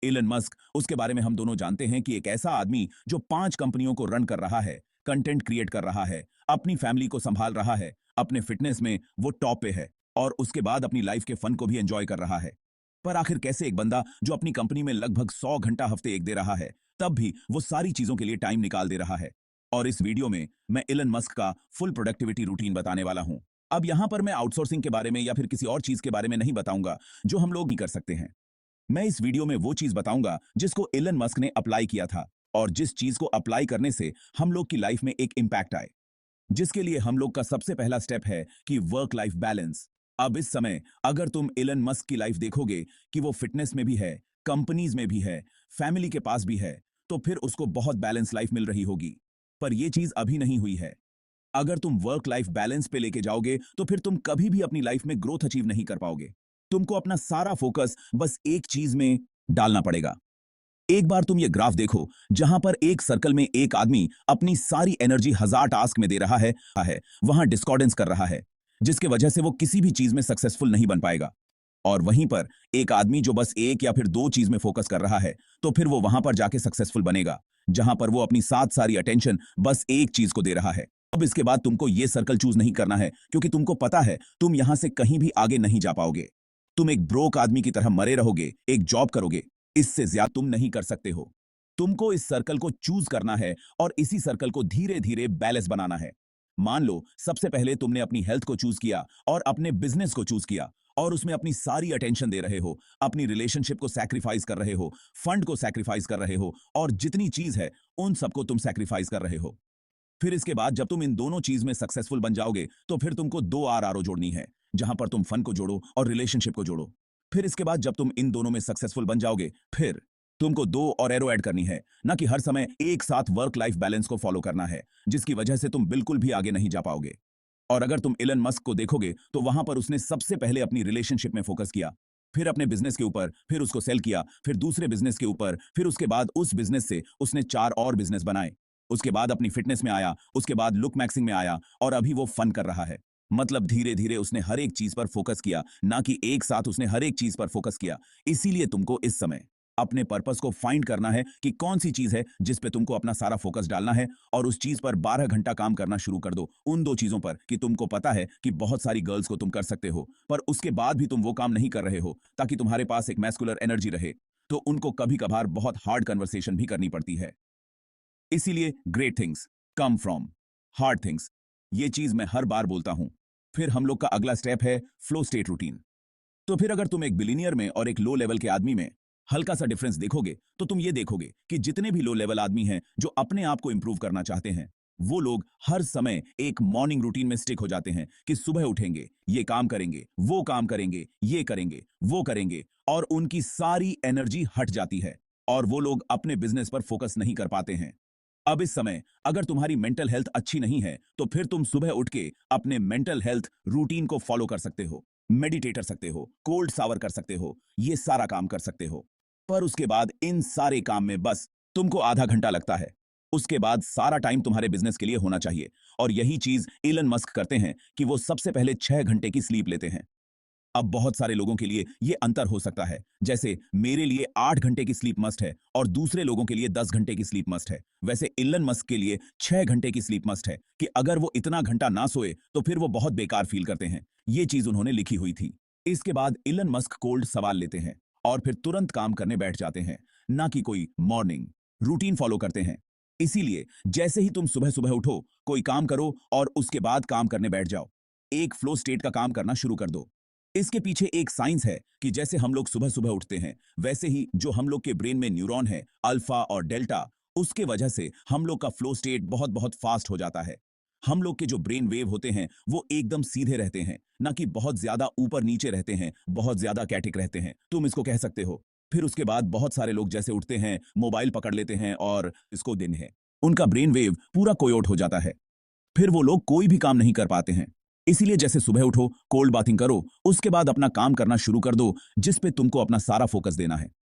Elon Musk, उसके बारे में हम दोनों जानते हैं कि एक ऐसा आदमी जो 5 कंपनियों को रन कर रहा है, कंटेंट क्रिएट कर रहा है, अपनी फैमिली को संभाल रहा है, अपने फिटनेस में वो टॉप पे है और उसके बाद अपनी लाइफ के फन को भी एंजॉय कर रहा है। पर आखिर कैसे एक बंदा जो अपनी कंपनी में लगभग 100 घंटा हफ्ते एक दे रहा है, तब भी वो सारी चीजों के लिए टाइम निकाल दे रहा है? और इस वीडियो में मैं एलन मस्क का फुल प्रोडक्टिविटी रूटीन बताने वाला हूं। अब यहां पर मैं आउटसोर्सिंग के बारे में या फिर किसी और चीज के बारे में नहीं बताऊंगा जो हम लोग नहीं कर सकते हैं। मैं इस वीडियो में वो चीज बताऊंगा जिसको एलन मस्क ने अप्लाई किया था और जिस चीज को अप्लाई करने से हम लोग की लाइफ में एक इंपैक्ट आए, जिसके लिए हम लोग का सबसे पहला स्टेप है कि वर्क लाइफ बैलेंस। अब इस समय अगर तुम एलन मस्क की लाइफ देखोगे कि वो फिटनेस में भी है, कंपनीज में भी है, फैमिली के पास भी है, तो फिर उसको बहुत बैलेंस लाइफ मिल रही होगी। पर यह चीज अभी नहीं हुई है। अगर तुम वर्क लाइफ बैलेंस पे लेके जाओगे तो फिर तुम कभी भी अपनी लाइफ में ग्रोथ अचीव नहीं कर पाओगे। तुमको अपना सारा फोकस बस एक चीज में डालना पड़ेगा। एक बार तुम ये ग्राफ देखो जहां पर एक सर्कल में एक आदमी अपनी सारी एनर्जी 1000 टास्क में दे रहा है, वहां डिस्कॉर्डेंस कर रहा है, जिसके वजह से वो किसी भी चीज में सक्सेसफुल नहीं बन पाएगा। और वहीं पर एक आदमी जो बस एक या फिर दो चीज में फोकस कर रहा है, तो फिर वो वहां पर जाके सक्सेसफुल बनेगा, जहां पर वो अपनी सारी अटेंशन बस एक चीज को दे रहा है। अब इसके बाद तुमको ये सर्कल चूज नहीं करना है, क्योंकि तुमको पता है तुम यहां से कहीं भी आगे नहीं जा पाओगे। तुम एक ब्रोक आदमी की तरह मरे रहोगे, एक जॉब करोगे, इससे ज्यादा तुम नहीं कर सकते हो। तुमको इस सर्कल को चूज करना है और इसी सर्कल को धीरे धीरे बैलेंस बनाना है। मान लो सबसे पहले तुमने अपनी हेल्थ को चूज किया और अपने बिजनेस को चूज किया और उसमें अपनी सारी अटेंशन दे रहे हो, अपनी रिलेशनशिप को सैक्रिफाइस कर रहे हो, फंड को सैक्रिफाइस कर रहे हो और जितनी चीज है उन सबको तुम सैक्रिफाइस कर रहे हो। फिर इसके बाद जब तुम इन दोनों चीज में सक्सेसफुल बन जाओगे तो फिर तुमको दो आर जोड़नी है, जहां पर तुम फन को जोड़ो और रिलेशनशिप को जोड़ो। फिर इसके बाद जब तुम इन दोनों में सक्सेसफुल बन जाओगे, फिर तुमको दो और एरो ऐड करनी है, ना कि हर समय एक साथ वर्क लाइफ बैलेंस को फॉलो करना है, जिसकी वजह से तुम बिल्कुल भी आगे नहीं जा पाओगे। और अगर तुम इलन मस्क को देखोगे तो वहां पर उसने सबसे पहले अपनी रिलेशनशिप में फोकस किया, फिर अपने बिजनेस के ऊपर, फिर उसको सेल किया, फिर दूसरे बिजनेस के ऊपर, फिर उसके बाद उस बिजनेस से उसने 4 और बिजनेस बनाए। उसके बाद अपनी फिटनेस में आया, उसके बाद लुक मैक्सिंग में आया और अभी वो फन कर रहा है। मतलब धीरे धीरे उसने हर एक चीज पर फोकस किया, ना कि एक साथ उसने हर एक चीज पर फोकस किया। इसीलिए तुमको इस समय अपने पर्पस को फाइंड करना है कि कौन सी चीज है जिस पे तुमको अपना सारा फोकस डालना है और उस चीज पर 12 घंटा काम करना शुरू कर दो। उन दो चीजों पर कि तुमको पता है कि बहुत सारी गर्ल्स को तुम कर सकते हो, पर उसके बाद भी तुम वो काम नहीं कर रहे हो ताकि तुम्हारे पास एक मैस्कुलर एनर्जी रहे, तो उनको कभी कभार बहुत हार्ड कन्वर्सेशन भी करनी पड़ती है। इसीलिए great things come from hard things, ये चीज मैं हर बार बोलता हूं। फिर हम लोग का अगला स्टेप है फ्लो स्टेट रूटीन। तो फिर अगर तुम एक बिलीनियर में और एक लो लेवल के आदमी में हल्का सा डिफरेंस देखोगे तो तुम ये देखोगे कि जितने भी लो लेवल आदमी हैं जो अपने आप को इंप्रूव करना चाहते हैं, वो लोग हर समय एक मॉर्निंग रूटीन में स्टिक हो जाते हैं कि सुबह उठेंगे, ये काम करेंगे, वो काम करेंगे, ये करेंगे, वो करेंगे, और उनकी सारी एनर्जी हट जाती है और वो लोग अपने बिजनेस पर फोकस नहीं कर पाते हैं। अब इस समय अगर तुम्हारी मेंटल हेल्थ अच्छी नहीं है तो फिर तुम सुबह उठ के अपने मेंटल हेल्थ रूटीन को फॉलो कर सकते हो, मेडिटेट कर सकते हो, कोल्ड शावर कर सकते हो, ये सारा काम कर सकते हो। पर उसके बाद इन सारे काम में बस तुमको आधा घंटा लगता है। उसके बाद सारा टाइम तुम्हारे बिजनेस के लिए होना चाहिए। और यही चीज इलन मस्क करते हैं कि वो सबसे पहले 6 घंटे की स्लीप लेते हैं। अब बहुत सारे लोगों के लिए ये अंतर हो सकता है, जैसे मेरे लिए 8 घंटे की स्लीप मस्ट है और दूसरे लोगों के लिए 10 घंटे की स्लीप मस्ट है। वैसे इलन मस्क के लिए 6 घंटे की स्लीप मस्ट है कि अगर वो इतना घंटा ना सोए तो फिर वो बहुत बेकार फील करते हैं। ये चीज उन्होंने लिखी हुई थी। इसके बाद इलन मस्क कोल्ड सवाल लेते हैं और फिर तुरंत काम करने बैठ जाते हैं, ना कि कोई मॉर्निंग रूटीन फॉलो करते हैं। इसीलिए जैसे ही तुम सुबह सुबह उठो, कोई काम करो और उसके बाद काम करने बैठ जाओ। एक फ्लो स्टेट का काम करना शुरू कर दो। इसके पीछे एक साइंस है कि जैसे हम लोग सुबह सुबह उठते हैं, वैसे ही जो हम लोग के ब्रेन में न्यूरॉन है अल्फा और डेल्टा, उसके वजह से हम लोग का फ्लो स्टेट बहुत बहुत फास्ट हो जाता है। हम लोग के जो ब्रेन वेव होते हैं वो एकदम सीधे रहते हैं, ना कि बहुत ज्यादा ऊपर नीचे रहते हैं, बहुत ज्यादा कैटिक रहते हैं, तुम इसको कह सकते हो। फिर उसके बाद बहुत सारे लोग जैसे उठते हैं, मोबाइल पकड़ लेते हैं और इसको दिन है, उनका ब्रेन वेव पूरा कोयोट हो जाता है। फिर वो लोग कोई भी काम नहीं कर पाते हैं। इसीलिए जैसे सुबह उठो, कोल्ड बाथिंग करो, उसके बाद अपना काम करना शुरू कर दो जिस पे तुमको अपना सारा फोकस देना है।